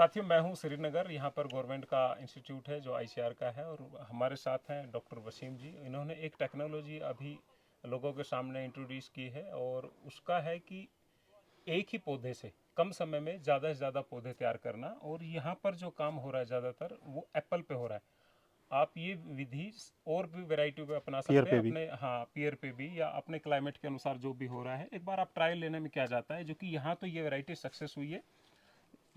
साथियों, मैं हूं श्रीनगर। यहाँ पर गवर्नमेंट का इंस्टीट्यूट है जो आईसीआर का है, और हमारे साथ हैं डॉक्टर वसीम जी। इन्होंने एक टेक्नोलॉजी अभी लोगों के सामने इंट्रोड्यूस की है, और उसका है कि एक ही पौधे से कम समय में ज़्यादा से ज़्यादा पौधे तैयार करना। और यहाँ पर जो काम हो रहा है ज़्यादातर वो एप्पल पे हो रहा है। आप ये विधि और भी वैरायटी पे अपना पियर सकते हैं पे भी। अपने, हाँ, पियर पे भी, या अपने क्लाइमेट के अनुसार जो भी हो रहा है। एक बार आप ट्रायल लेने में क्या जाता है, जो कि यहाँ तो ये वैरायटी सक्सेस हुई है।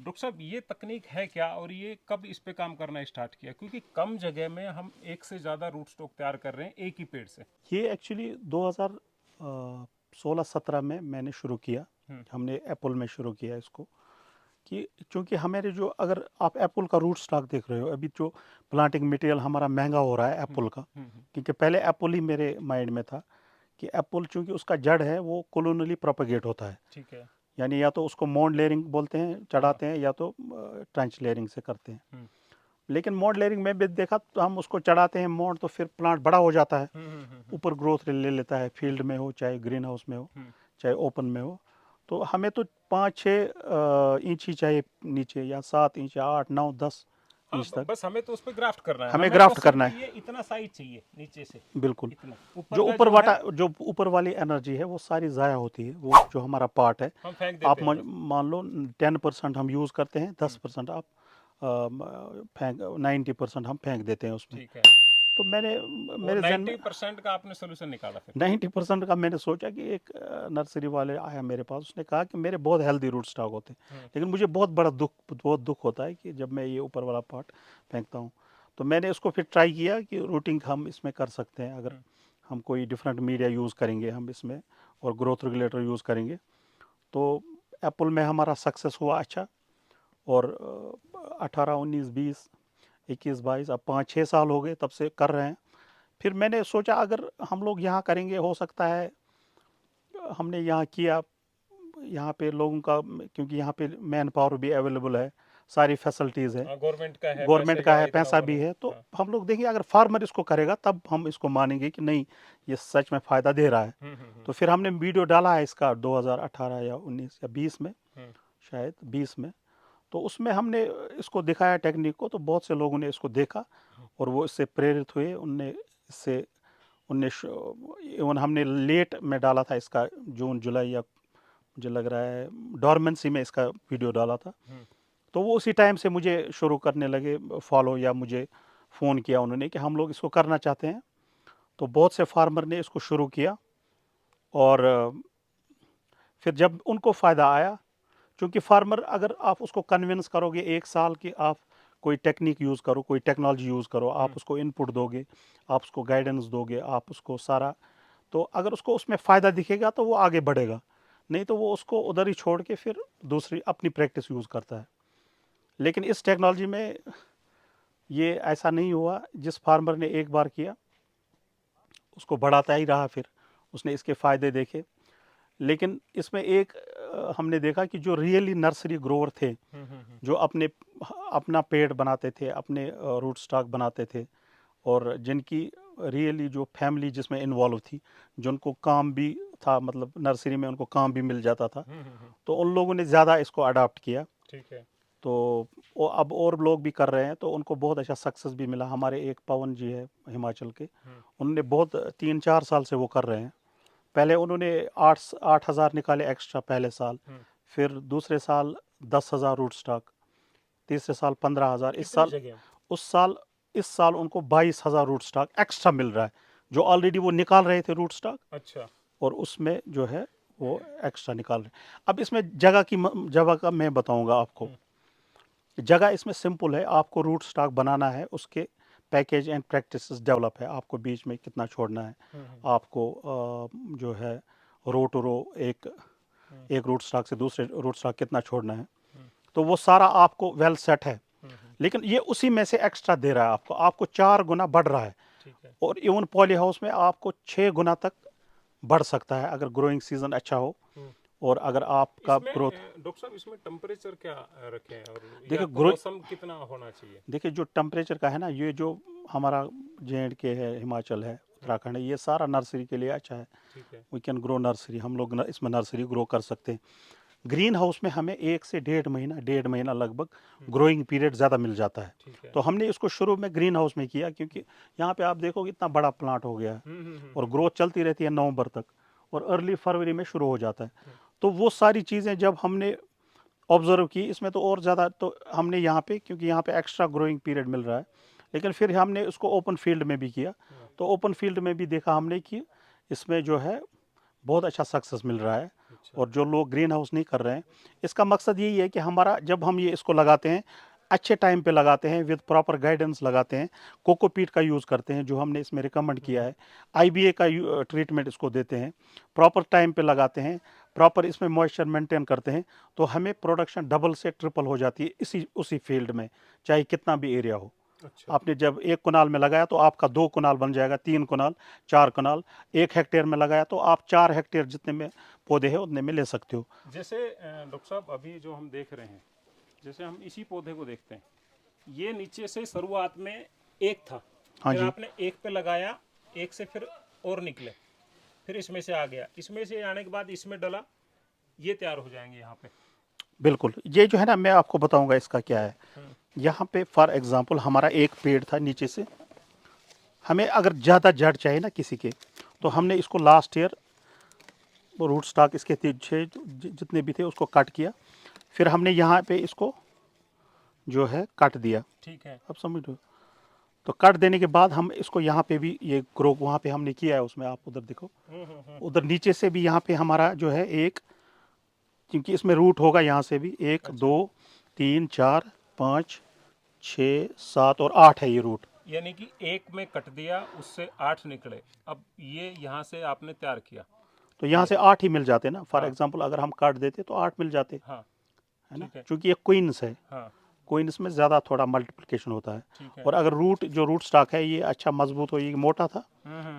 डॉक्टर साहब, ये तकनीक है क्या, और ये कब इस पे काम करना स्टार्ट किया? क्योंकि कम जगह में हम एक से ज़्यादा रूट स्टॉक तैयार कर रहे हैं एक ही पेड़ से। ये एक्चुअली 2016-17 में मैंने शुरू किया। हम्म। हमने एप्पल में शुरू किया इसको, कि चूंकि हमारे जो, अगर आप एप्पल का रूट स्टॉक देख रहे हो, अभी जो प्लांटिंग मटेरियल हमारा महंगा हो रहा है हम्म। एप्पल का, हम्म। क्योंकि पहले एप्पल ही मेरे माइंड में था कि एप्पल चूंकि उसका जड़ है वो कोलोनली प्रोपेगेट होता है, ठीक है। यानी या तो उसको मोल्ड लेयरिंग बोलते हैं, हाँ। चढ़ाते हैं, या तो ट्रंच लेयरिंग से करते हैं। हम्म। लेकिन मोल्ड लेयरिंग में भी देखा तो हम उसको चढ़ाते हैं मोल्ड, तो फिर प्लांट बड़ा हो जाता है, हम्म। ऊपर ग्रोथ ले लेता है, फील्ड में हो चाहे ग्रीन हाउस में हो हम्म। चाहे ओपन में हो। तो हमें तो 5-6 इंच ही चाहिए नीचे, या 7 इंच या 8-9-10 इंच तक बस हमें तो उस पर ग्राफ्ट करना है, हमें हमें तो ग्राफ्ट सिर्फ करना है। ये इतना साइज चाहिए नीचे से। बिल्कुल। इतना ऊपर का जो है जो ऊपर वाली एनर्जी है वो सारी ज़ाया होती है, वो जो हमारा पार्ट है। हम फेंक आप देते हैं बस। मान लो 10% हम यूज़ करते हैं, हम्म। 10% आप फेंक, 90% हम फेंक देते हैं उसमें। ठीक है। तो मैंने, और मेरे जहन में 90% का आपने सोल्यूशन निकाला फिर? 90% का मैंने सोचा कि एक नर्सरी वाले आया मेरे पास, उसने कहा कि मेरे बहुत हेल्दी रूट स्टॉक होते हैं, हम्म। लेकिन मुझे बहुत दुख होता है कि जब मैं ये ऊपर वाला पार्ट फेंकता हूँ। तो मैंने इसको फिर ट्राई किया कि रूटिंग हम इसमें कर सकते हैं, अगर हम्म। हम कोई डिफरेंट मीडिया यूज़ करेंगे हम इसमें, और ग्रोथ रेगुलेटर यूज़ करेंगे। तो एप्पल में हमारा सक्सेस हुआ अच्छा, और 18, 19, 20, 21, 22, अब 5-6 साल हो गए तब से कर रहे हैं। फिर मैंने सोचा अगर हम लोग यहाँ करेंगे, हो सकता है हमने यहाँ किया, यहाँ पे लोगों का, क्योंकि यहाँ पे मैन पावर भी अवेलेबल है, सारी फैसिलिटीज़ है, हाँ, गवर्नमेंट का है, गवर्नमेंट पैसे का का है, इतना पैसा वो भी नहीं। है। तो हाँ। हम लोग देखेंगे, अगर फार्मर इसको करेगा तब हम इसको मानेंगे कि नहीं, ये सच में फ़ायदा दे रहा है। हम्म। तो फिर हमने वीडियो डाला है इसका 2018 या 19 या 20 में, हम्म। शायद 20 में। तो उसमें हमने इसको दिखाया टेक्निक को, तो बहुत से लोगों ने इसको देखा और वो इससे प्रेरित हुए। उनने इससे उनने इवन हमने लेट में डाला था इसका, जून जुलाई, या मुझे लग रहा है डॉर्मेंसी में इसका वीडियो डाला था। हम्म। तो वो उसी टाइम से मुझे शुरू करने लगे फॉलो, या मुझे फ़ोन किया उन्होंने कि हम लोग इसको करना चाहते हैं। तो बहुत से फार्मर ने इसको शुरू किया, और फिर जब उनको फ़ायदा आया, क्योंकि फार्मर, अगर आप उसको कन्विंस करोगे 1 साल कि आप कोई टेक्निक यूज़ करो, कोई टेक्नोलॉजी यूज़ करो, आप हम्म। उसको इनपुट दोगे, आप उसको गाइडेंस दोगे, आप उसको सारा, तो अगर उसको उसमें फ़ायदा दिखेगा तो वो आगे बढ़ेगा, नहीं तो वो उसको उधर ही छोड़ के फिर दूसरी अपनी प्रैक्टिस यूज़ करता है। लेकिन इस टेक्नोलॉजी में ये ऐसा नहीं हुआ। जिस फार्मर ने एक बार किया उसको बढ़ाता ही रहा, फिर उसने इसके फ़ायदे देखे। लेकिन इसमें एक हमने देखा कि जो रियली नर्सरी ग्रोवर थे, हम्म। जो अपना पेड़ बनाते थे, अपने रूट स्टॉक बनाते थे, और जिनकी रियली जो फैमिली जिसमें इन्वॉल्व थी, जिनको काम भी था, मतलब नर्सरी में उनको काम भी मिल जाता था, तो उन लोगों ने ज़्यादा इसको अडॉप्ट किया। ठीक है। तो वो अब और लोग भी कर रहे हैं, तो उनको बहुत अच्छा सक्सेस भी मिला। हमारे एक पवन जी है हिमाचल के, हम्म। उन्होंने बहुत 3-4 साल से वो कर रहे हैं। पहले उन्होंने 8-8 हज़ार निकाले एक्स्ट्रा पहले साल, हम्म। फिर दूसरे साल 10 हज़ार रूट स्टॉक, तीसरे साल 15 हज़ार, इस कितनी साल, जगह? उस साल, इस साल उनको 22 हज़ार रूट स्टॉक एक्स्ट्रा मिल रहा है, जो ऑलरेडी वो निकाल रहे थे रूट स्टॉक, अच्छा। और उसमें जो है वो एक्स्ट्रा निकाल रहे हैं। अब इसमें जगह का मैं बताऊंगा आपको। हम्म। जगह इसमें सिंपल है, आपको रूट स्टॉक बनाना है, उसके पैकेज एंड प्रैक्टिसेस डेवलप है, आपको बीच में कितना छोड़ना है, हम्म। आपको जो है रो टू रो, एक हम्म। एक रूट स्टॉक से दूसरे रूट स्टॉक कितना छोड़ना है, हम्म। तो वो सारा आपको वेल सेट है। हम्म। लेकिन ये उसी में से एक्स्ट्रा दे रहा है आपको, 4 गुना बढ़ रहा है। ठीक है। और इवन पॉली हाउस में आपको 6 गुना तक बढ़ सकता है, अगर ग्रोइंग सीजन अच्छा हो, हम्म। और अगर आपका इसमें ग्रोथ, डॉक्टर साहब, इसमें टेम्परेचर क्या रखें, और या देखिए ग्रो मौसम कितना होना चाहिए? देखिए जो टेम्परेचर का है ना, ये जो हमारा JNK है, हिमाचल है, हम्म। उत्तराखंड है, ये सारा नर्सरी के लिए अच्छा है। ठीक है। वी कैन ग्रो नर्सरी, हम लोग इसमें नर्सरी ग्रो कर सकते हैं। ग्रीन हाउस में हमें 1 से 1.5 महीना लगभग ग्रोइंग पीरियड ज़्यादा मिल जाता है। ठीक है। तो हमने इसको शुरू में ग्रीन हाउस में किया, क्योंकि यहाँ पे आप देखोगे इतना बड़ा प्लांट हो गया है और ग्रोथ चलती रहती है नवंबर तक, और अर्ली फरवरी में शुरू हो जाता है। तो वो सारी चीज़ें जब हमने ऑब्जर्व की, इसमें तो और ज़्यादा तो हमने यहाँ पे, क्योंकि यहाँ पे एक्स्ट्रा ग्रोइंग पीरियड मिल रहा है, लेकिन फिर हमने उसको ओपन फील्ड में भी किया। तो ओपन फील्ड में भी देखा हमने कि इसमें जो है बहुत अच्छा सक्सेस मिल रहा है। अच्छा। और जो लोग ग्रीन हाउस नहीं कर रहे हैं, इसका मकसद यही है कि हमारा, जब हम ये इसको लगाते हैं अच्छे टाइम पे लगाते हैं, विद प्रॉपर गाइडेंस लगाते हैं, कोकोपीट का यूज़ करते हैं जो हमने इसमें रिकमेंड किया है, आईबीए का ट्रीटमेंट इसको देते हैं, प्रॉपर टाइम पे लगाते हैं, प्रॉपर इसमें मॉइस्चर मेंटेन करते हैं, तो हमें प्रोडक्शन डबल से ट्रिपल हो जाती है इसी उसी फील्ड में, चाहे कितना भी एरिया हो। अच्छा। आपने जब 1 कनाल में लगाया तो आपका 2 कनाल बन जाएगा, 3 कनाल, 4 कनाल। 1 हेक्टेयर में लगाया तो आप 4 हेक्टेयर जितने में पौधे हैं उतने में ले सकते हो। जैसे डॉक्टर साहब अभी जो हम देख रहे हैं, जैसे हम इसी पौधे को देखते हैं, ये नीचे से शुरुआत में एक था, हाँ फिर जी, आपने एक पे लगाया, एक से फिर और निकले, फिर इसमें से आ गया, इसमें से आने के बाद इसमें डला, ये तैयार हो जाएंगे यहाँ पे। बिल्कुल। ये जो है ना, मैं आपको बताऊंगा इसका क्या है। यहाँ पे फॉर एग्जांपल हमारा एक पेड़ था नीचे से, हमें अगर ज़्यादा जड़ चाहिए ना किसी के, तो हमने इसको लास्ट ईयर रूट स्टॉक इसके 6 जितने भी थे उसको कट किया, फिर हमने यहाँ पे इसको जो है काट दिया। ठीक है। अब समझ लो। तो कट देने के बाद हम इसको यहाँ पे भी ये ग्रो वहाँ पे हमने किया है, उसमें आप उधर देखो, उधर नीचे से भी यहाँ पे हमारा जो है एक, क्योंकि इसमें रूट होगा यहाँ से भी, 1 अच्छा। 2 3 4 5 6 7 और 8 है ये रूट। यानी कि एक में कट दिया, उससे 8 निकले, अब ये यहाँ से आपने तैयार किया। तो यहाँ से 8 ही मिल जाते ना, फॉर हाँ। एग्जांपल अगर हम काट देते तो 8 मिल जाते, हाँ। है ना, ठीक है। क्योंकि ये क्वींस है, हाँ। क्वींस में ज़्यादा थोड़ा मल्टीप्लिकेशन होता है। ठीक है। और अगर रूट जो रूट स्टॉक है ये अच्छा मजबूत हो, ये मोटा था,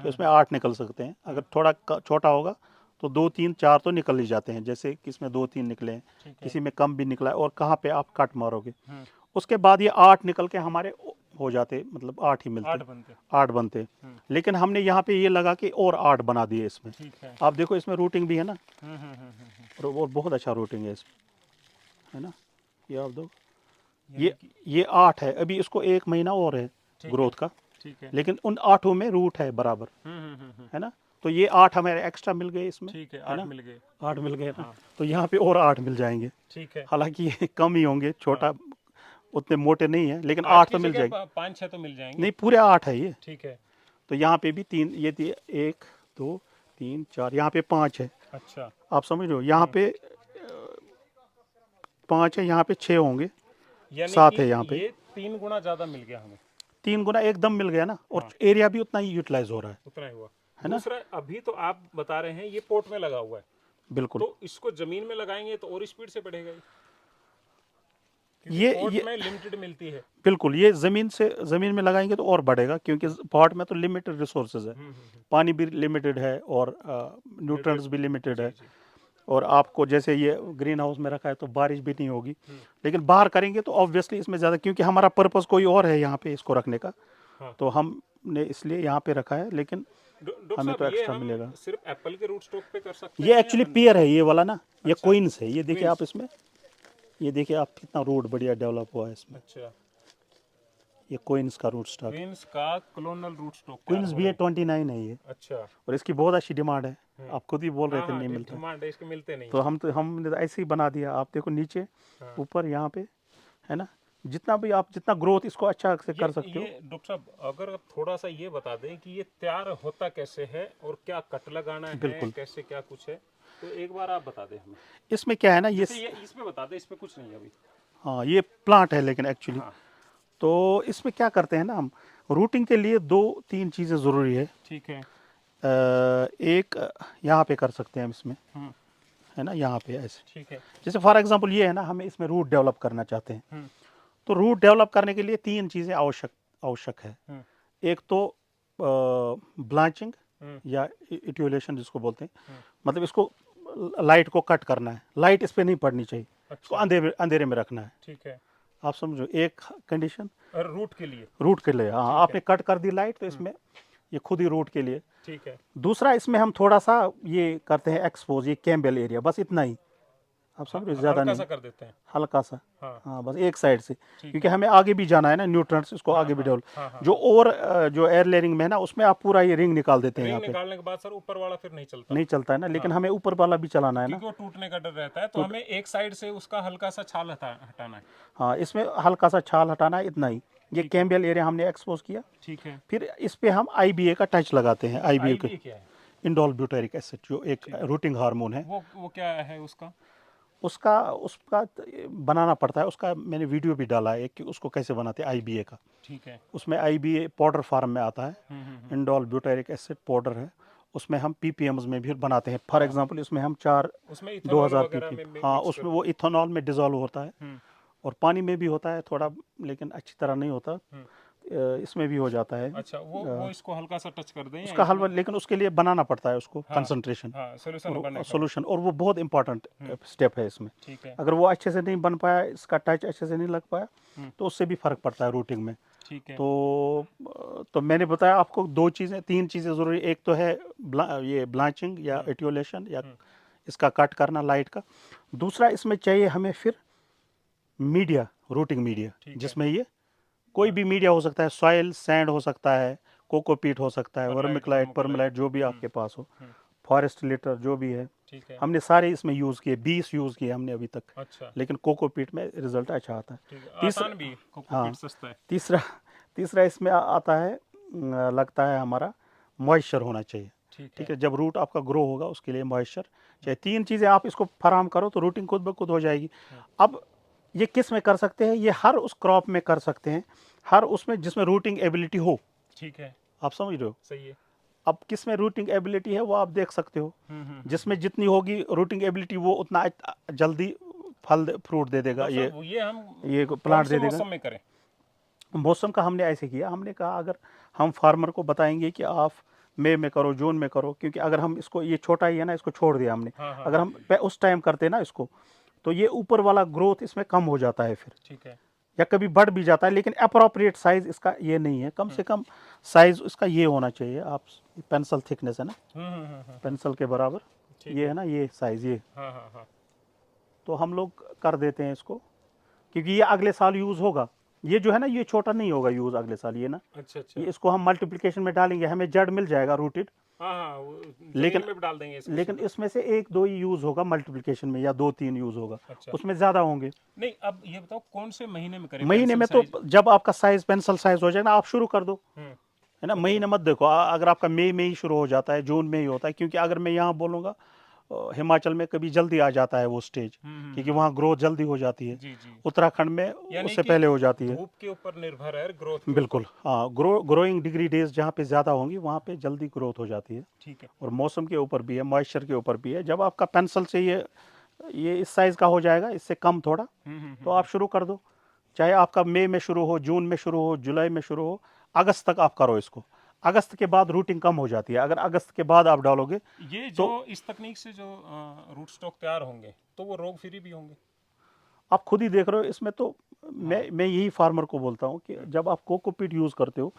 तो इसमें 8 निकल सकते हैं। अगर थोड़ा छोटा होगा तो 2 3 4 तो निकल ही जाते हैं, जैसे कि इसमें 2 3 निकले हैं, ठीक है। किसी में कम भी निकला है, और कहाँ पे आप कट मारोगे। हम्म। उसके बाद ये 8 निकल के हमारे हो जाते, मतलब 8 ही 8 मिलते, बनते। 8 बनते। लेकिन हमने यहाँ पे ये लगा के और 8 बना दिए इसमें। ठीक है। आप देखो इसमें रूटिंग भी है ना, हम्म। और बहुत अच्छा रूटिंग है इसमें, है ना, ये आप दो, यानी ये कि ये 8 है, अभी इसको 1 महीना और है ठीक ग्रोथ है। का, ठीक है। लेकिन उन 8 में रूट है बराबर, है ना। तो ये 8 हमारे एक्स्ट्रा मिल गए इसमें, ठीक है। है 8 ना, मिल गए। 8 मिल गए ना। हाँ। तो यहाँ पे और 8 मिल जाएंगे, ठीक है। हालांकि ये कम ही होंगे, छोटा उतने मोटे नहीं है, लेकिन 8 8 की तो मिल जगह जाएंगे। 5 6 तो मिल जाएंगे। नहीं, पूरे 8 है ये। ठीक है। तो यहाँ पे भी 3, ये 1 2 3 4, यहाँ पे 5 है, अच्छा। आप समझ रहे हो। यहाँ पे 5 है, यहाँ पे 6 होंगे, यानी 7 कि है यहाँ पे, ये 3 गुना ज्यादा मिल गया हमें। 3 गुना एकदम मिल गया ना, और हाँ। एरिया भी उतना ही यूटिलाइज हो रहा उतना ही हुआ। है ना। दूसरा, अभी तो आप बता रहे हैं ये पोर्ट में लगा हुआ है, बिल्कुल। तो इसको जमीन में लगाएंगे तो और स्पीड से बढ़ेगा ये, क्योंकि ये पोर्ट ये में लिमिटेड मिलती है। बिल्कुल, ये ज़मीन में लगाएंगे तो और बढ़ेगा, क्योंकि पॉट में तो लिमिटेड रिसोर्सेज है, पानी भी लिमिटेड है, और न्यूट्रिएंट्स भी लिमिटेड जी है। जी। और आपको जैसे ये ग्रीन हाउस में रखा है तो बारिश भी नहीं होगी, लेकिन बाहर करेंगे तो ऑब्वियसली इसमें ज़्यादा, क्योंकि हमारा पर्पस कोई और है यहाँ पे इसको रखने का, हाँ। तो हमने इसलिए यहाँ पे रखा है, लेकिन डॉक्टर हमें साहब, तो ये एक्स्ट्रा हम मिलेगा। सिर्फ एप्पल के रूट स्टॉक पे कर सकते ये हैं एक्चुअली या पियर है ये वाला ना, ये अच्छा। क्वींस है, ये देखिए क्वींस। आप इसमें, ये देखिए आप कितना रूट बढ़िया डेवलप हुआ है इसमें, अच्छा। ये क्वींस का रूट स्टॉक है। क्वींस का क्लोनल रूट स्टॉक तैयार क्वींस हो भी रहा है, 29 है ये, है। अच्छा। और इसकी बहुत अच्छी डिमांड है, आप खुद ही बोल रहे हाँ थे हाँ, नहीं मिलता। डिमांड है, इसके मिलते नहीं तो हमने तो ऐसे ही बना दिया, आप देखो नीचे, हाँ। ऊपर, यहाँ पे, है ना, जितना भी आप जितना ग्रोथ इसको अच्छा से कर सकते हो। ये डॉक्टर साहब, अगर आप थोड़ा सा ये बता दें कि ये तैयार होता कैसे है, और क्या कट लगाना है, बिल्कुल। कैसे क्या कुछ है, तो एक बार आप बता दें हमें। इसमें क्या है ना, जैसे ये इसमें बता दें, इसमें कुछ नहीं है अभी। हाँ, ये प्लांट है लेकिन एक्चुअली, हाँ। तो इसमें क्या करते हैं ना हम, रूटिंग के लिए 2 3 चीज़ें ज़रूरी है। ठीक है। एक यहाँ पे कर सकते हैं हम इसमें, हम्म। है ना, यहाँ पे ऐसे, ठीक है। जैसे फॉर एग्जांपल ये है ना, हमें इसमें रूट डेवलप करना चाहते हैं, हम्म। तो रूट डेवलप करने के लिए 3 चीज़ें आवश्यक है। हम्म। एक तो ब्लांचिंग हम्म। या इट्यूलेशन जिसको बोलते हैं, मतलब इसको लाइट को कट करना है, लाइट इस पर नहीं पड़नी चाहिए, इसको अच्छा। अंधेरे में रखना है, ठीक है। आप समझो, एक कंडीशन। और रूट के लिए। रूट के लिए, हाँ, ठीक आपने है। कट कर दी लाइट तो इसमें ये खुद ही रूट के लिए। ठीक है। दूसरा, इसमें हम थोड़ा सा ये करते हैं एक्सपोज, ये कैम्बेल एरिया, बस इतना ही, आप समझ रहे हो, ज़्यादा हल्का नहीं, सा कर देते हैं। हल्का सा। हाँ हाँ, बस एक साइड से, ठीक क्योंकि है। हमें आगे भी जाना है ना, न्यूट्रंट्स इसको हाँ आगे भी हाँ डेवलप। हाँ हाँ जो और जो एयर लेयरिंग में है ना, उसमें आप पूरा ये रिंग निकाल देते हैं रिंग यहाँ पे, निकालने के बाद सर ऊपर वाला फिर नहीं चलता। नहीं चलता है ना, लेकिन हाँ हमें ऊपर वाला भी चलाना है ना। क्योंकि वो टूटने का डर रहता है, तो तो हमें एक साइड से उसका हल्का सा छाल हटाना है। हाँ, इसमें हल्का सा छाल हटाना है, इतना ही। ये ठीक है कैम्बियल एरिया हमने एक्सपोज किया। ठीक है। फिर इस पे हम आईबीए का टच लगाते हैं। आईबीए के आईबी क्या है? इंडोल ब्यूटेरिक एसिड, जो एक ठीक। रूटिंग हार्मोन है। वो क्या है उसका? उसका उसका बनाना पड़ता है, उसका मैंने वीडियो भी डाला है कि उसको कैसे बनाते हैं आईबीए का। ठीक है। उसमें आईबीए पाउडर फार्म में आता है, हम्म। इंडोल ब्यूटेरिक एसिड पाउडर है। उसमें हम पीपीएम्स में भी बनाते हैं। फॉर हाँ एग्जांपल इसमें हम 4 उसमें इथेनॉल 2000 वगैरह पीपीएम, में हाँ, मिक्स उसमें कर। वो इथेनॉल में डिजोल्व होता है हम्म और पानी में भी होता है थोड़ा, लेकिन अच्छी तरह नहीं होता। हम्म। इसमें भी हो जाता है। अच्छा वो इसको हल्का सा टच कर दें या उसका इसमें? हलवा, लेकिन उसके लिए बनाना पड़ता है उसको हाँ कंसंट्रेशन हाँ सोल्यूशन और बनेगा। सॉल्यूशन, और वो बहुत इंपॉर्टेंट स्टेप है इसमें। ठीक है। अगर वो अच्छे से नहीं बन पाया, इसका टच अच्छे से नहीं लग पाया, हम्म तो उससे भी फर्क पड़ता है रूटिंग में। ठीक है। तो मैंने बताया आपको 3 चीज़ें ज़रूरी। एक तो है ये ब्लांचिंग या एटियोलेशन या हम्म, इसका कट करना लाइट का। दूसरा इसमें चाहिए हमें फिर मीडिया, रूटिंग मीडिया, ठीक है। जिसमें ये कोई भी मीडिया हो सकता है, सॉइल सैंड हो सकता है, कोकोपीट हो सकता है, परलाइट वर्मिक्लाइट वर्मोक्लाइट। परमलाइट, जो भी आपके पास हो, हम्म। फॉरेस्ट लिटर जो भी है, ठीक है। हमने सारे इसमें यूज़ किए, 20 यूज़ किए हमने अभी तक। अच्छा लेकिन कोकोपीट में रिजल्ट अच्छा आता है। ठीक है। आसान तीसरा, भी है, कोकोपीट हाँ, सस्ता है। तीसरा तीसरा इसमें आता है, लगता है हमारा मॉइस्चर होना चाहिए। ठीक ठीक है। है, जब रूट आपका ग्रो होगा उसके लिए मॉइस्चर चाहिए। 3 चीज़ें आप इसको फराहम करो तो रूटिंग खुद ब खुद हो जाएगी। अब ये किस में कर सकते हैं? ये हर उस क्रॉप में कर सकते हैं, हर उसमें जिसमें रूटिंग एबिलिटी हो। ठीक है। आप समझ रहे हो? सही है। अब किस में रूटिंग एबिलिटी है वो आप देख सकते हो। हम्म। जिसमें जितनी होगी रूटिंग एबिलिटी, वो उतना जल्दी फ्रूट दे देगा, तो सर ये हम ये कौन प्लांट से दे देगा। मौसम में करें? मौसम का हमने ऐसे किया, हमने कहा अगर हम फार्मर को बताएंगे कि आप मई में करो, जून में करो, क्योंकि अगर हम इसको, ये छोटा ही है ना, इसको छोड़ दिया हमने। हाँ हाँ अगर हाँ। हम उस टाइम करते ना इसको, तो ये ऊपर वाला ग्रोथ इसमें कम हो जाता है फिर, ठीक है। या कभी बढ़ भी जाता है, लेकिन अप्रोप्रिएट साइज इसका ये नहीं है। कम से कम साइज इसका ये होना चाहिए। आप पेंसिल थिकनेस है ना, हम्म। पेंसिल के बराबर ठीक ये है। है ना, ये साइज ये। हाँ हाँ हाँ। तो हम लोग कर देते हैं इसको, क्योंकि ये अगले साल यूज़ होगा। ये जो है ना, ये छोटा नहीं होगा यूज़ अगले साल, ये ना, अच्छा ये अच्छा। इसको हम मल्टीप्लिकेशन में डालेंगे, हमें जड़ मिल जाएगा रूटेड। हाँ हाँ वो लेकिन जमीन में भी डाल देंगे इसको लेकिन सीधा। इसमें से 1-2 ही यूज़ होगा मल्टीप्लिकेशन में, या 2-3 यूज़ होगा, अच्छा। उसमें ज़्यादा होंगे। नहीं अब ये बताओ कौन से महीने में करें महीने पेंसिल में तो साइज? जब आपका साइज पेंसिल साइज हो जाएगा, आप शुरू कर दो, है ना। अच्छा। महीने मत देखो, अगर आपका मई में ही शुरू हो जाता है, जून में ही होता है, क्योंकि अगर मैं यहाँ बोलूँगा, हिमाचल में कभी जल्दी आ जाता है वो स्टेज, क्योंकि वहाँ ग्रोथ जल्दी हो जाती है। जी जी। उत्तराखंड में यानी उससे कि पहले हो जाती है। धूप के ऊपर निर्भर है, ग्रोथ के ऊपर। बिल्कुल, हाँ, ग्रोइंग डिग्री डेज जहाँ पे ज़्यादा होंगी वहाँ पे जल्दी ग्रोथ हो जाती है। ठीक है। और मौसम के ऊपर भी है, मॉइस्चर के ऊपर भी है। जब आपका पेंसिल से ये इस साइज़ का हो जाएगा, इससे कम थोड़ा, तो आप शुरू कर दो। चाहे आपका मई में शुरू हो, जून में शुरू हो, जुलाई में शुरू हो, अगस्त तक आप करो इसको। अगस्त के बाद रूटिंग कम हो जाती है। अगर अगस्त के बाद आप डालोगे ये जो तो इस तकनीक से जो रूट स्टॉक तैयार होंगे तो वो रोग फ्री भी होंगे? आप खुद ही देख रहे हो इसमें तो। हाँ। मैं यही फार्मर को बोलता हूँ कि जब आप कोकोपीट यूज़ करते हो,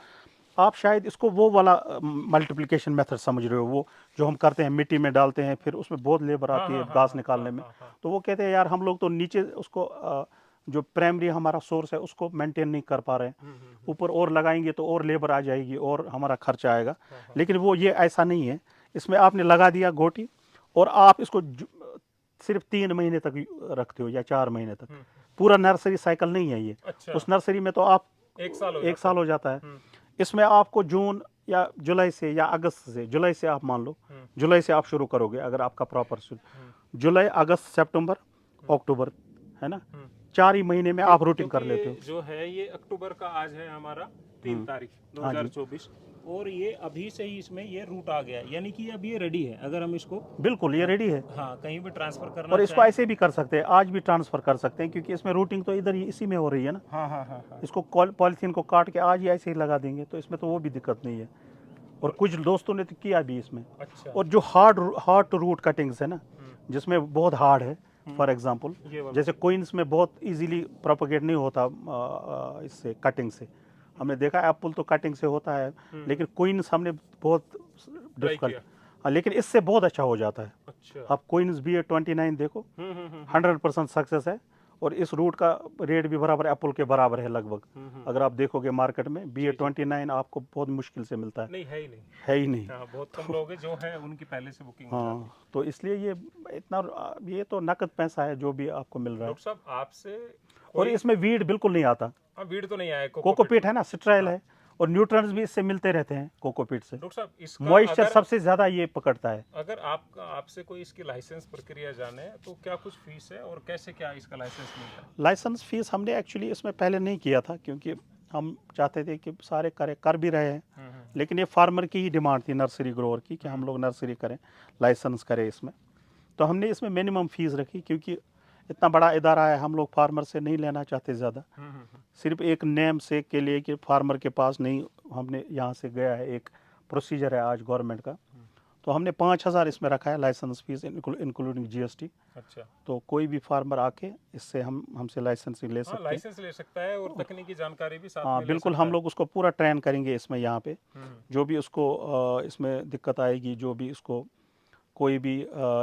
आप शायद इसको वो वाला मल्टीप्लिकेशन मेथड समझ रहे हो, वो जो हम करते हैं मिट्टी में डालते हैं, फिर उसमें बहुत लेबर हाँ आती है हाँ हाँ घास हाँ हाँ निकालने में। हाँ हाँ। तो वो कहते हैं यार, हम लोग तो नीचे उसको जो प्राइमरी हमारा सोर्स है उसको मेंटेन नहीं कर पा रहे हैं, ऊपर और लगाएंगे तो और लेबर आ जाएगी और हमारा खर्चा आएगा। लेकिन वो ये ऐसा नहीं है। इसमें आपने लगा दिया गोटी, और आप इसको सिर्फ 3 महीने तक रखते हो या 4 महीने तक। पूरा नर्सरी साइकिल नहीं है ये। अच्छा। उस नर्सरी में तो आप एक साल हो 1 जाता साल है। हो जाता है। इसमें आपको जून या जुलाई से, या अगस्त से, जुलाई से आप मान लो, जुलाई से आप शुरू करोगे अगर आपका प्रॉपर जुलाई, अगस्त, सितंबर, अक्टूबर, है ना, 4 ही महीने में आप रूटिंग क्योंकि कर ये लेते हो। जो है ये अक्टूबर का आज है हमारा 3 तारीख हाँ जी, 2024, और ये अभी से ही इसमें ये रूट आ गया है, यानी कि अब ये रेडी है अगर हम इसको बिल्कुल ये रेडी है। हाँ कहीं भी ट्रांसफर करना और इसको चाहें। ऐसे भी कर सकते हैं, आज भी ट्रांसफ़र कर सकते हैं, क्योंकि इसमें रूटिंग तो इधर ही इसी में हो रही है ना। हाँ हाँ हाँ हाँ। इसको पॉलीथीन को काट के आज ही ऐसे ही लगा देंगे, तो इसमें तो वो भी दिक्कत नहीं है। और कुछ दोस्तों ने तो किया भी इसमें। अच्छा। और जो हार्ड टू रूट कटिंग्स है ना, जिसमें बहुत हार्ड है, फॉर एग्जांपल ये वाला। जैसे कोइंस में बहुत इजीली प्रोपोगेट नहीं होता इससे, कटिंग से। हमने देखा एप्पल तो कटिंग से होता है, लेकिन कोइंस हमने बहुत ट्राई डिफिकल्ट। किया। हाँ, लेकिन इससे बहुत अच्छा हो जाता है। अच्छा। आप कोइंस BA29 देखो, 100% सक्सेस है। और इस रूट का रेट भी बराबर एप्पल के बराबर है लगभग। अगर आप देखोगे मार्केट में जी, जी। BA29 आपको बहुत मुश्किल से मिलता है। नहीं, है ही नहीं। है ही नहीं। हाँ, बहुत कम तो लोग हैं जो हैं उनकी पहले से बुकिंग हो जाती हाँ, तो इसलिए ये इतना, ये तो नकद पैसा है जो भी आपको मिल है। रहा है। डॉक्टर साहब आपसे और कोई, इसमें वीड बिल्कुल नहीं आता। हाँ, वीड तो नहीं आया कोकोपीट कोकोपीट में। है ना, स्ट्राइल हाँ, है। और न्यूट्रंस भी इससे मिलते रहते हैं कोकोपीट से। डॉक्टर साहब इसका मॉइस्चर अगर सबसे ज़्यादा ये पकड़ता है। अगर आपका आपसे कोई इसकी लाइसेंस प्रक्रिया जाने तो क्या कुछ फीस है और कैसे क्या इसका लाइसेंस मिलता है? लाइसेंस फीस हमने एक्चुअली इसमें पहले नहीं किया था, क्योंकि हम चाहते थे कि सारे कर भी रहे हैं। लेकिन ये फार्मर की ही डिमांड थी, नर्सरी ग्रोअर की, कि हम लोग नर्सरी करें, लाइसेंस करें इसमें। तो हमने इसमें मिनिमम फीस रखी, क्योंकि इतना बड़ा इदारा है, हम लोग फार्मर से नहीं लेना चाहते ज़्यादा। सिर्फ एक नेम से के लिए कि फार्मर के पास नहीं, हमने यहाँ से गया है, एक प्रोसीजर है आज गवर्नमेंट का। तो हमने 5,000 इसमें रखा है लाइसेंस फीस, इंक्लूडिंग GST। अच्छा। तो कोई भी फार्मर आके इससे हमसे लाइसेंसिंग ले हाँ, सकते हैं। लाइसेंस ले सकता है और तकनीकी जानकारी भी साथ हाँ में ले बिल्कुल, सकता हम है। लोग उसको पूरा ट्रेन करेंगे इसमें यहाँ पे। हम्म, जो भी उसको इसमें दिक्कत आएगी, जो भी उसको कोई भी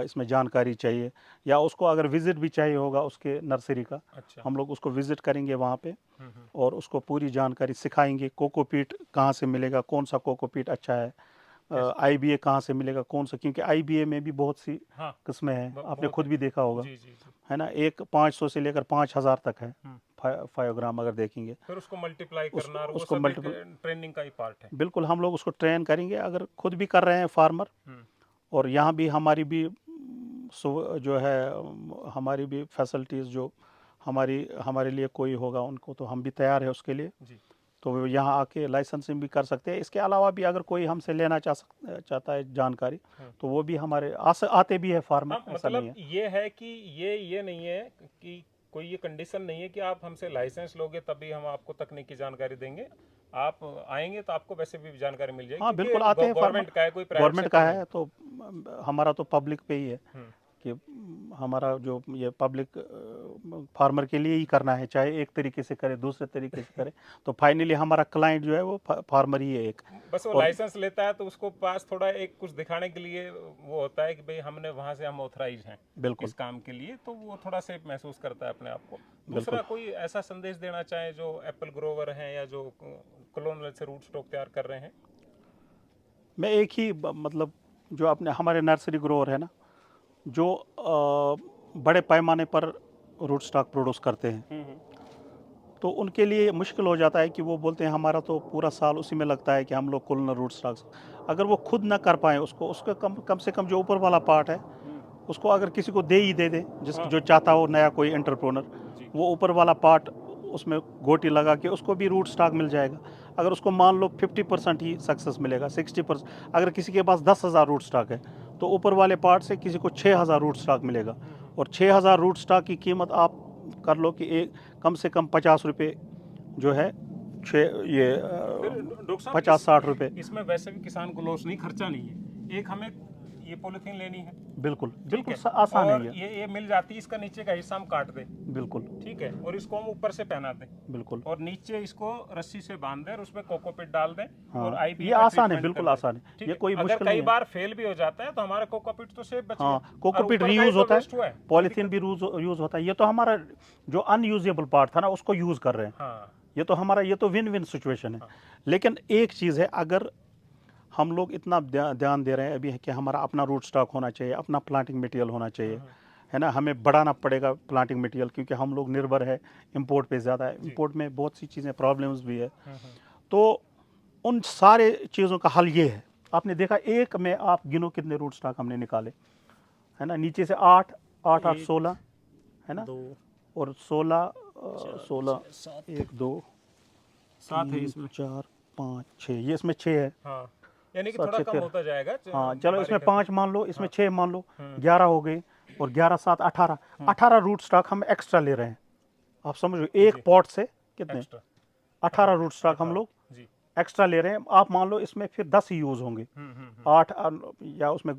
इसमें जानकारी चाहिए, या उसको अगर विज़िट भी चाहिए होगा उसके नर्सरी का, अच्छा। हम लोग उसको विज़िट करेंगे वहाँ पे। हम्म, और उसको पूरी जानकारी सिखाएंगे, कोकोपीट कहाँ से मिलेगा, कौन सा कोकोपीट अच्छा है, कैसे? IBA कहाँ से मिलेगा, कौन सा, क्योंकि IBA में भी बहुत सी हाँ, किस्में हैं, आपने बहुत खुद है। भी देखा होगा, जी, जी, जी। है ना। एक 500 से लेकर 5,000 तक है, हम्म, 5 ग्राम अगर देखेंगे। फिर उसको मल्टीप्लाई करना और वो उसको सब एक मल्टीपल, ट्रेनिंग का ही पार्ट है। बिल्कुल हम लोग उसको ट्रेन करेंगे। अगर खुद भी कर रहे हैं फार्मर, हम्म, और यहाँ भी हमारी भी जो है हमारी भी फैसिलिटीज़, जो हमारे लिए कोई होगा उनको, तो हम भी तैयार है उसके लिए। जी। तो वो यहाँ आके लाइसेंसिंग भी कर सकते हैं। इसके अलावा भी अगर कोई हमसे लेना चाहता है जानकारी, हम्म। तो वो भी हमारे आते भी है फार्मर, हाँ, ऐसा नहीं मतलब है। ये है कि ये नहीं है कि कोई ये कंडीशन नहीं है कि आप हमसे लाइसेंस लोगे तभी हम आपको तकनीकी जानकारी देंगे। आप आएंगे तो आपको वैसे भी जानकारी मिल जाएगी, हाँ क्योंकि बिल्कुल, आते हैं फार्मर, गवर्नमेंट का है, कोई प्राइवेट गवर्नमेंट का सेक्टर नहीं। है, तो हमारा तो पब्लिक पे ही है हम्म, कि हमारा जो ये पब्लिक फार्मर के लिए ही करना है, चाहे एक तरीके से करे, दूसरे तरीके से करे। तो फाइनली हमारा क्लाइंट जो है वो फार्मर ही है एक। बस वो और लाइसेंस लेता है तो उसको पास थोड़ा एक कुछ दिखाने के लिए वो होता है कि भाई हमने वहाँ से हम ऑथराइज हैं बिल्कुल इस काम के लिए, तो वो थोड़ा सेफ महसूस करता है अपने आप को। बिल्कुल। दूसरा, कोई ऐसा संदेश देना चाहे जो एप्पल ग्रोवर हैं या जो क्लोनल से रूट स्टॉक तैयार कर रहे हैं? मैं एक ही मतलब, जो अपने हमारे नर्सरी ग्रोवर है ना, जो बड़े पैमाने पर रूट स्टॉक प्रोड्यूस करते हैं, तो उनके लिए मुश्किल हो जाता है कि वो बोलते हैं हमारा तो पूरा साल उसी में लगता है कि हम लोग कुल रूट स्टॉक्स, अगर वो खुद ना कर पाएँ उसको, उसका कम कम से कम जो ऊपर वाला पार्ट है, उसको अगर किसी को दे दें, हाँ, जो चाहता हो नया कोई एंटरप्रेन्योर, जी। वो ऊपर वाला पार्ट उसमें गोटी लगा के उसको भी रूट स्टॉक मिल जाएगा। अगर उसको मान लो 50% ही सक्सेस मिलेगा, 60%, अगर किसी के पास 10,000 रूट स्टॉक है, तो ऊपर वाले पार्ट से किसी को 6,000 रूट स्टॉक मिलेगा। और 6,000 रूट स्टॉक की कीमत आप कर लो कि एक कम से कम 50 रुपये जो है, ये फिर डॉक्टर साहब 50-60 रुपये। इसमें वैसे भी किसान को लॉस नहीं, खर्चा नहीं है। एक हमें ये पॉलीथीन लेनी है, बिल्कुल ठीक बिल्कुल है, आसान है और ये। ये मिल जाती है, इसका नीचे का हिस्सा हम काट दें, बिल्कुल ठीक है, और इसको हम ऊपर से पहना दें बिल्कुल। और नीचे इसको रस्सी से बांध दें और उसमें कोकोपीट डाल दें और हाँ, आईबीए ये का आसान है, ट्रीटमेंट कर बिल्कुल दें, आसान है, ठीक ये है। कोई अगर मुश्किल कई नहीं है। बार फेल भी हो जाता है तो हमारा कोकोपीट तो सेफ बच गया हाँ, और कोकोपीट ऊपर का ही रीयूज़ तो होता है, वेस्ट हुआ है, कोई पॉलीथीन दिक्कत भी यूज़ होता है। ये तो हमारा जो अनयूजेबल पार्ट था ना, उसको यूज़ कर रहे हैं। हाँ, ये तो हमारा, ये तो विन विन सिचुएशन है। हाँ, लेकिन एक चीज़ है, अगर हम लोग इतना ध्यान दे रहे हैं अभी कि हमारा अपना रूट स्टॉक होना चाहिए, अपना प्लांटिंग मटेरियल होना चाहिए, है ना, हमें बढ़ाना पड़ेगा प्लांटिंग मटेरियल, क्योंकि हम लोग निर्भर है इंपोर्ट पे ज़्यादा है, जी। इंपोर्ट में बहुत सी चीज़ें प्रॉब्लम्स भी है। तो उन सारे चीज़ों का हल ये है, आपने देखा एक में आप गिनो कितने रूट स्टॉक हमने निकाले, है ना, नीचे से 8 8 8 एक, 16, है ना, दो, और 16 चार, 16, छः, सात, 1 2 सात है 3 इसमें। 4 5 6, ये इसमें 6 है, हाँ, यानी कि 7 थोड़ा 6 कम 13। होता जाएगा हाँ चलो, इसमें बारीक है तो। 5 मान लो, इसमें हाँ, 6 मान लो, 11 हो गए। और 11 7 18, 18 रूट स्टॉक हम एक्स्ट्रा ले रहे हैं। आप समझो, एक जी, पॉट से कितने, एक्स्ट्रा 18 रूट स्टॉक हम 18, लोग जी। एक्स्ट्रा ले रहे हैं। आप मान लो इसमें फिर 10 ही यूज़ होंगे, 8 या उसमें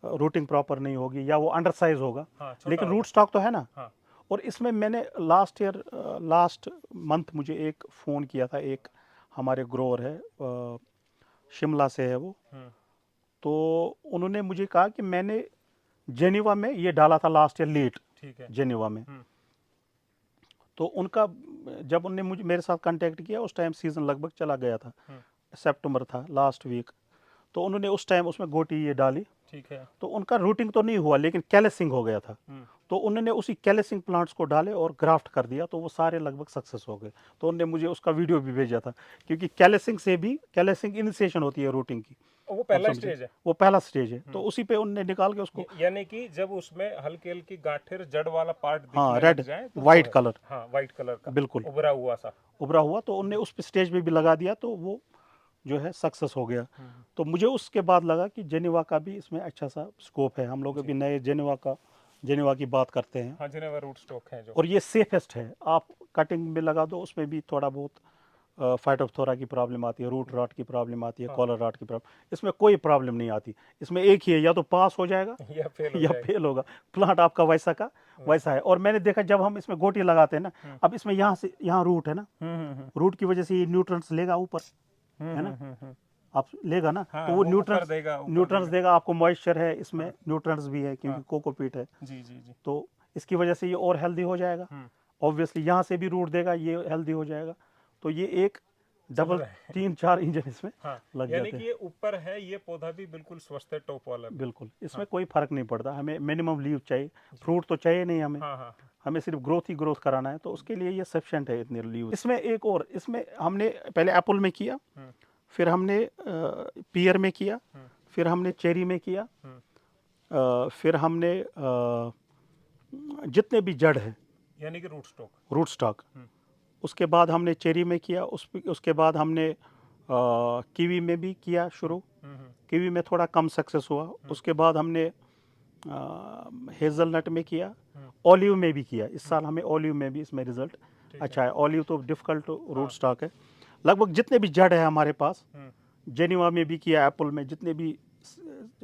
रूटिंग प्रॉपर नहीं होगी, या वो अंडर साइज होगा, हाँ, छोटा लेकिन होगा। रूट स्टॉक तो है ना। हाँ, और इसमें मैंने लास्ट मंथ मुझे एक फ़ोन किया था, एक हमारे ग्रोअर है, शिमला से है वो। तो उन्होंने मुझे कहा कि मैंने जेनीवा में ये डाला था लास्ट ईयर लेट, ठीक है। जेनीवा में। तो उनका जब उनने मुझे मेरे साथ कांटेक्ट किया उस टाइम सीज़न लगभग चला गया था, सितंबर था लास्ट वीक। तो उन्होंने उस टाइम उसमें गोटी ये डाली, ठीक है। तो उनका रूटिंग तो नहीं हुआ लेकिन कैलेसिंग हो गया था। तो उन्होंने उसी कैलेसिंग प्लांट्स को डाले और ग्राफ्ट कर दिया, तो वो सारे लगभग सक्सेस हो गए। तो उन्होंने मुझे उसका वीडियो भी भेजा था, क्योंकि कैलेसिंग इनिशिएशन होती है रूटिंग की। वो आप पहला समझे? स्टेज है। वो पहला स्टेज है, तो उसी पे उनने निकाल के उसको, यानी कि जब उसमें हल्की हल्की गांठें जड़ वाला पार्ट हाँ, दिखने रेड लग जाए तो वो वाइट है। कलर, हाँ, वाइट कलर का बिल्कुल उभरा हुआ सा। उभरा हुआ, तो उनने उस पे स्टेज पे भी लगा दिया, तो वो जो है सक्सेस हो गया। तो मुझे उसके बाद लगा कि जेनेवा का भी इसमें अच्छा सा स्कोप है। हम लोग अभी नए जेनेवा की बात करते हैं, हाँ, जिनेवा रूट स्टॉक है जो, और ये सेफेस्ट है। आप कटिंग में लगा दो, उसमें भी थोड़ा बहुत फाइटोप्थोरा की प्रॉब्लम आती है, रूट रॉट की प्रॉब्लम आती है, कॉलर रॉट की प्रॉब्लम, इसमें कोई प्रॉब्लम नहीं आती। इसमें एक ही है, या तो पास हो जाएगा या फेल हो या जाएगा। फेल होगा। प्लांट आपका वैसा का वैसा है। और मैंने देखा जब हम इसमें गोटी लगाते हैं ना, अब इसमें यहाँ से यहाँ रूट है ना, रूट की वजह से ये न्यूट्रंस लेगा ऊपर, है ना, आप लेगा ना, हाँ, तो वो ऊपर देगा, ऊपर न्यूट्रंस देगा। देगा आपको, मॉइस्चर है इसमें, न्यूट्रंस भी है क्योंकि कोकोपीट है। जी जी जी। तो इसकी वजह से ये और हेल्दी हो जाएगा। ऑब्वियसली यहाँ से भी रूट देगा, ये हेल्दी हो जाएगा। तो ये एक डबल रहा है। 3-4 इंजन इसमें हाँ, लग यानी जाते कि हैं। ये ऊपर है, ये पौधा भी बिल्कुल स्वस्थ है, टॉप वाला भी। बिल्कुल, इसमें कोई फर्क नहीं पड़ता। हमें मिनिमम लीव चाहिए, फ्रूट तो चाहिए नहीं हमें। हाँ हाँ हमें सिर्फ ग्रोथ ही ग्रोथ कराना है, तो उसके लिए ये सफिशिएंट है इतने लीव। इसमें एक और, इसमें हमने पहले एप्पल में किया, फिर हमने पियर में किया, फिर हमने चेरी में किया, फिर हमने जितने भी जड़ है, यानी कि रूट स्टॉक, उसके बाद हमने चेरी में किया, उसके बाद हमने कीवी में भी किया शुरू। कीवी में थोड़ा कम सक्सेस हुआ। उसके बाद हमने हेज़लनट में किया, ऑलिव में भी किया। इस साल हमें ऑलिव में भी इसमें रिजल्ट अच्छा है। ऑलिव तो डिफ़िकल्ट रूट स्टॉक है। लगभग जितने भी जड़ है हमारे पास, जेनीवा में भी किया, एप्पल में जितने भी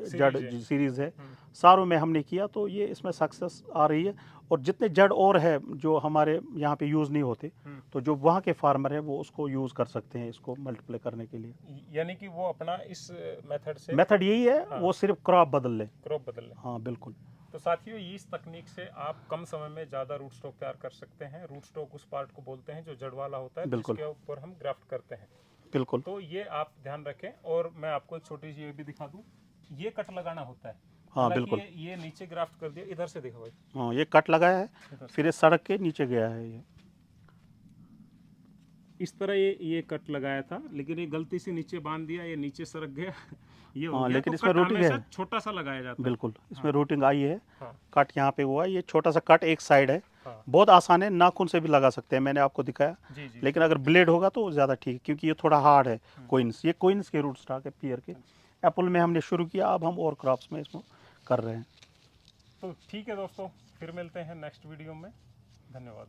जड़ सीरीज़ है, सारों में हमने किया। तो ये इसमें सक्सेस आ रही है। और जितने जड़ और है जो हमारे यहाँ पे यूज़ नहीं होते, तो जो वहाँ के फार्मर है वो उसको यूज़ कर सकते हैं, इसको मल्टीप्लाई करने के लिए। यानी कि वो अपना इस मेथड से, मेथड यही है, वो सिर्फ क्रॉप बदल ले। क्रॉप बदल ले। हाँ बिल्कुल। तो साथियों, इस तकनीक से आप कम समय में ज़्यादा रूट स्टॉक तैयार कर सकते हैं। रूट स्टॉक उस पार्ट को बोलते हैं जो जड़ वाला होता है, बिल्कुल। जिसके ऊपर हम ग्राफ्ट करते हैं। बिल्कुल। तो ये आप ध्यान रखें। और मैं आपको एक छोटी सी ये भी दिखा दूं, ये कट लगाना होता है। हाँ बिल्कुल। ये नीचे ग्राफ्ट कर दिया, इधर से देखो भाई। हाँ, ये कट लगाया है, फिर ये सड़क के नीचे गया है। ये इस तरह ये कट लगाया था, लेकिन ये गलती से नीचे बांध दिया, ये नीचे सरक गया। ये हो हाँ, गया। लेकिन तो इसमें कट रूटिंग हमेशा है। छोटा सा लगाया जाता है। बिल्कुल, इसमें रूटिंग आई है। हाँ। कट यहाँ पे हुआ है, ये छोटा सा कट एक साइड है। हाँ। बहुत आसान है, नाखून से भी लगा सकते हैं, मैंने आपको दिखाया। जी जी। लेकिन अगर ब्लेड होगा तो ज़्यादा ठीक है, क्योंकि ये थोड़ा हार्ड है। कोइंस, ये कोइंस के रूट स्टॉक है, पियर के। एप्पल में हमने शुरू किया, अब हम और क्रॉप्स में इसमें कर रहे हैं। तो ठीक है दोस्तों, फिर मिलते हैं नेक्स्ट वीडियो में। धन्यवाद।